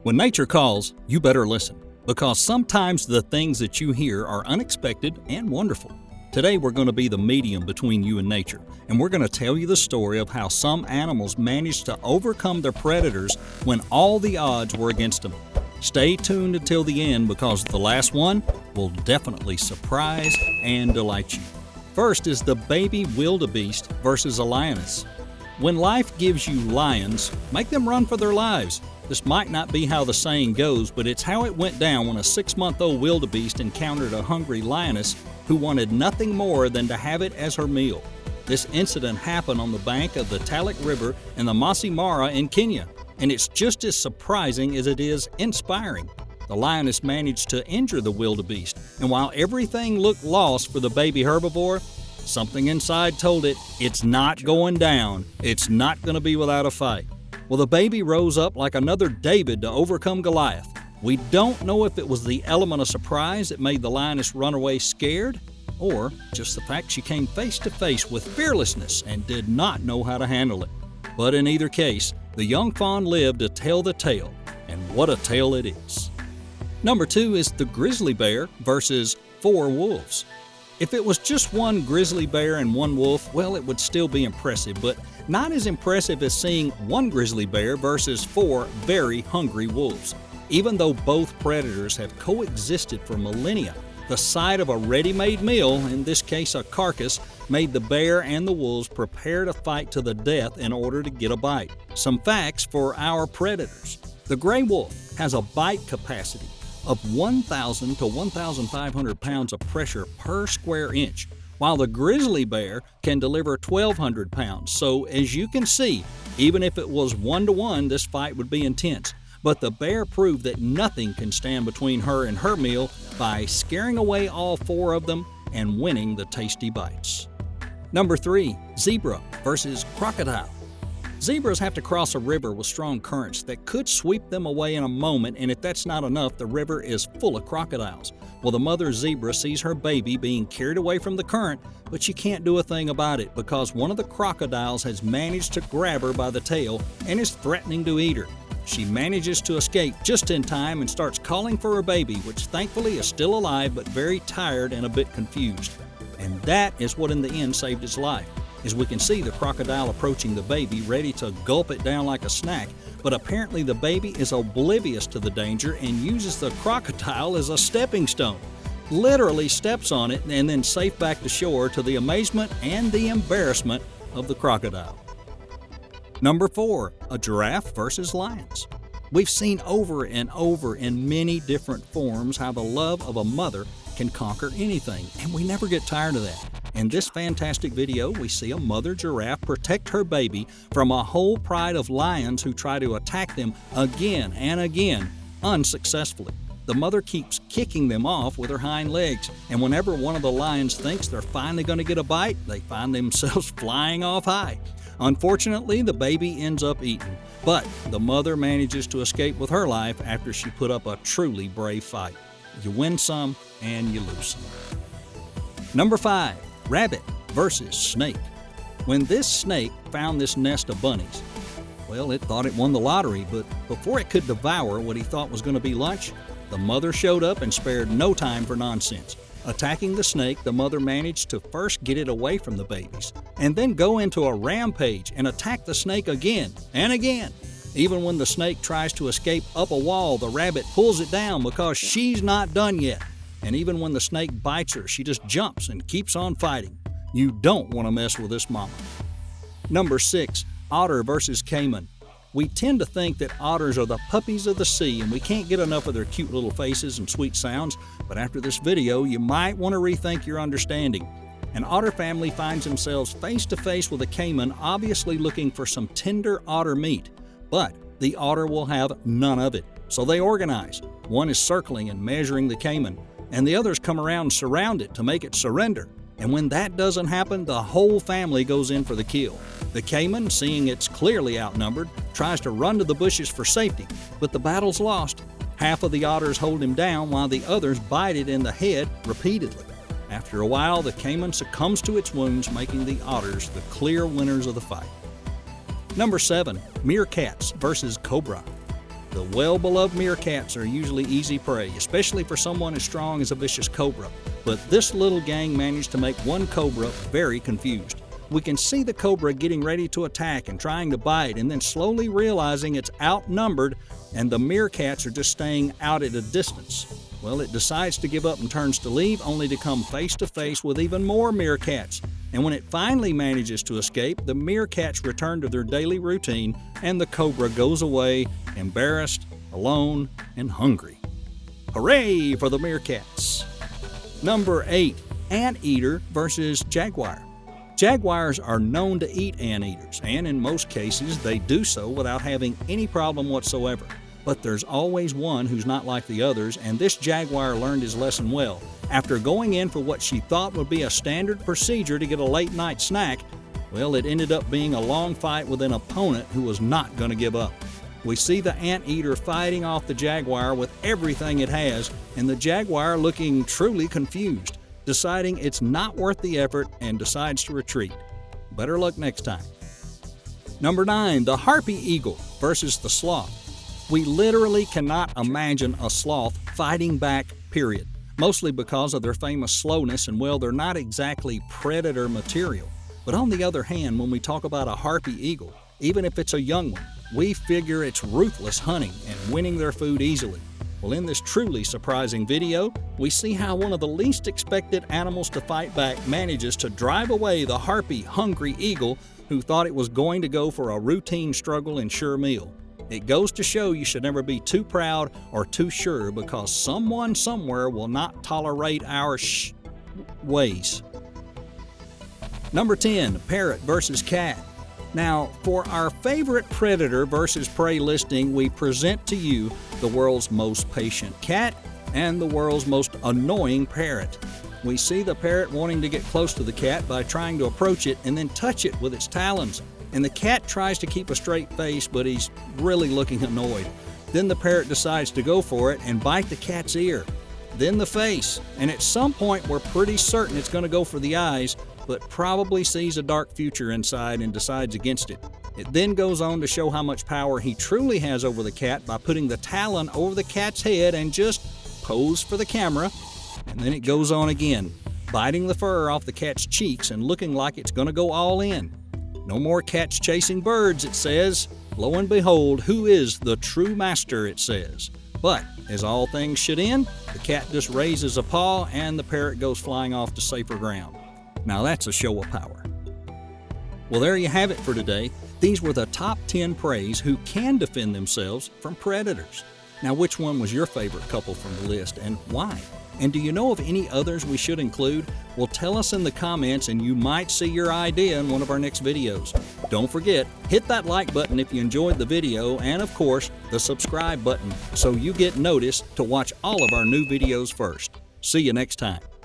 When nature calls, you better listen, because sometimes the things that you hear are unexpected and wonderful. Today we're going to be the medium between you and nature, and we're going to tell you the story of how some animals managed to overcome their predators when all the odds were against them. Stay tuned until the end, because the last one will definitely surprise and delight you. First is the baby wildebeest versus a lioness. When life gives you lions, make them run for their lives. This might not be how the saying goes, but it's how it went down when a 6-month-old wildebeest encountered a hungry lioness who wanted nothing more than to have it as her meal. This incident happened on the bank of the Talek River in the Masai Mara in Kenya, and it's just as surprising as it is inspiring. The lioness managed to injure the wildebeest, and while everything looked lost for the baby herbivore, something inside told it, it's not going down. It's not going to be without a fight. Well, the baby rose up like another David to overcome Goliath. We don't know if it was the element of surprise that made the lioness run away scared, or just the fact she came face to face with fearlessness and did not know how to handle it. But in either case, the young fawn lived to tell the tale, and what a tale it is. Number 2 is the grizzly bear versus 4 wolves. If it was just one grizzly bear and one wolf, well, it would still be impressive, but not as impressive as seeing one grizzly bear versus 4 very hungry wolves. Even though both predators have coexisted for millennia, the sight of a ready-made meal, in this case a carcass, made the bear and the wolves prepare to fight to the death in order to get a bite. Some facts for our predators. The gray wolf has a bite capacity of 1,000 to 1,500 pounds of pressure per square inch, while the grizzly bear can deliver 1,200 pounds. So as you can see, even if it was 1-to-1, this fight would be intense. But the bear proved that nothing can stand between her and her meal by scaring away all 4 of them and winning the tasty bites. Number 3, zebra versus crocodile. Zebras have to cross a river with strong currents that could sweep them away in a moment, and if that's not enough, the river is full of crocodiles. Well, the mother zebra sees her baby being carried away from the current, but she can't do a thing about it because one of the crocodiles has managed to grab her by the tail and is threatening to eat her. She manages to escape just in time and starts calling for her baby, which thankfully is still alive but very tired and a bit confused. And that is what in the end saved its life. As we can see the crocodile approaching the baby, ready to gulp it down like a snack, but apparently the baby is oblivious to the danger and uses the crocodile as a stepping stone. Literally steps on it and then safe back to shore, to the amazement and the embarrassment of the crocodile. Number 4, a giraffe versus lions. We've seen over and over in many different forms how the love of a mother can conquer anything, and we never get tired of that. In this fantastic video, we see a mother giraffe protect her baby from a whole pride of lions who try to attack them again and again, unsuccessfully. The mother keeps kicking them off with her hind legs, and whenever one of the lions thinks they're finally going to get a bite, they find themselves flying off high. Unfortunately, the baby ends up eaten, but the mother manages to escape with her life after she put up a truly brave fight. You win some and you lose some. Number 5, rabbit versus snake. When this snake found this nest of bunnies, well, it thought it won the lottery, but before it could devour what he thought was going to be lunch, the mother showed up and spared no time for nonsense. Attacking the snake, the mother managed to first get it away from the babies, and then go into a rampage and attack the snake again and again. Even when the snake tries to escape up a wall, the rabbit pulls it down because she's not done yet. And even when the snake bites her, she just jumps and keeps on fighting. You don't want to mess with this mama. Number 6, otter versus caiman. We tend to think that otters are the puppies of the sea and we can't get enough of their cute little faces and sweet sounds, but after this video, you might want to rethink your understanding. An otter family finds themselves face to face with a caiman, obviously looking for some tender otter meat, but the otter will have none of it. So they organize. One is circling and measuring the caiman, and the others come around and surround it to make it surrender. And when that doesn't happen, the whole family goes in for the kill. The caiman, seeing it's clearly outnumbered, tries to run to the bushes for safety, but the battle's lost. Half of the otters hold him down while the others bite it in the head repeatedly. After a while, the caiman succumbs to its wounds, making the otters the clear winners of the fight. Number 7, meerkats versus cobra. The well-beloved meerkats are usually easy prey, especially for someone as strong as a vicious cobra. But this little gang managed to make one cobra very confused. We can see the cobra getting ready to attack and trying to bite, and then slowly realizing it's outnumbered and the meerkats are just staying out at a distance. Well, it decides to give up and turns to leave, only to come face to face with even more meerkats. And when it finally manages to escape, the meerkats return to their daily routine and the cobra goes away, embarrassed, alone, and hungry. Hooray for the meerkats! Number 8. Anteater versus jaguar. Jaguars are known to eat anteaters, and in most cases they do so without having any problem whatsoever. But there's always one who's not like the others, and this jaguar learned his lesson well. After going in for what she thought would be a standard procedure to get a late-night snack, well, it ended up being a long fight with an opponent who was not going to give up. We see the anteater fighting off the jaguar with everything it has, and the jaguar looking truly confused, deciding it's not worth the effort and decides to retreat. Better luck next time. Number 9. The harpy eagle versus the sloth. We literally cannot imagine a sloth fighting back, period. Mostly because of their famous slowness, and well, they're not exactly predator material. But on the other hand, when we talk about a harpy eagle, even if it's a young one, we figure it's ruthless hunting and winning their food easily. Well, in this truly surprising video, we see how one of the least expected animals to fight back manages to drive away the harpy hungry eagle who thought it was going to go for a routine struggle and sure meal. It goes to show you should never be too proud or too sure, because someone somewhere will not tolerate our ways. Number 10. Parrot versus cat. Now, for our favorite predator versus prey listing, we present to you the world's most patient cat and the world's most annoying parrot. We see the parrot wanting to get close to the cat by trying to approach it and then touch it with its talons. And the cat tries to keep a straight face, but he's really looking annoyed. Then the parrot decides to go for it and bite the cat's ear, then the face, and at some point we're pretty certain it's going to go for the eyes, but probably sees a dark future inside and decides against it. It then goes on to show how much power he truly has over the cat by putting the talon over the cat's head and just pose for the camera. And then it goes on again, biting the fur off the cat's cheeks and looking like it's going to go all in. No more cats chasing birds, it says. Lo and behold, who is the true master, it says. But, as all things should end, the cat just raises a paw and the parrot goes flying off to safer ground. Now that's a show of power. Well, there you have it for today. These were the top 10 preys who can defend themselves from predators. Now, which one was your favorite couple from the list and why? And do you know of any others we should include? Well, tell us in the comments and you might see your idea in one of our next videos. Don't forget, hit that like button if you enjoyed the video, and of course, the subscribe button so you get noticed to watch all of our new videos first. See you next time.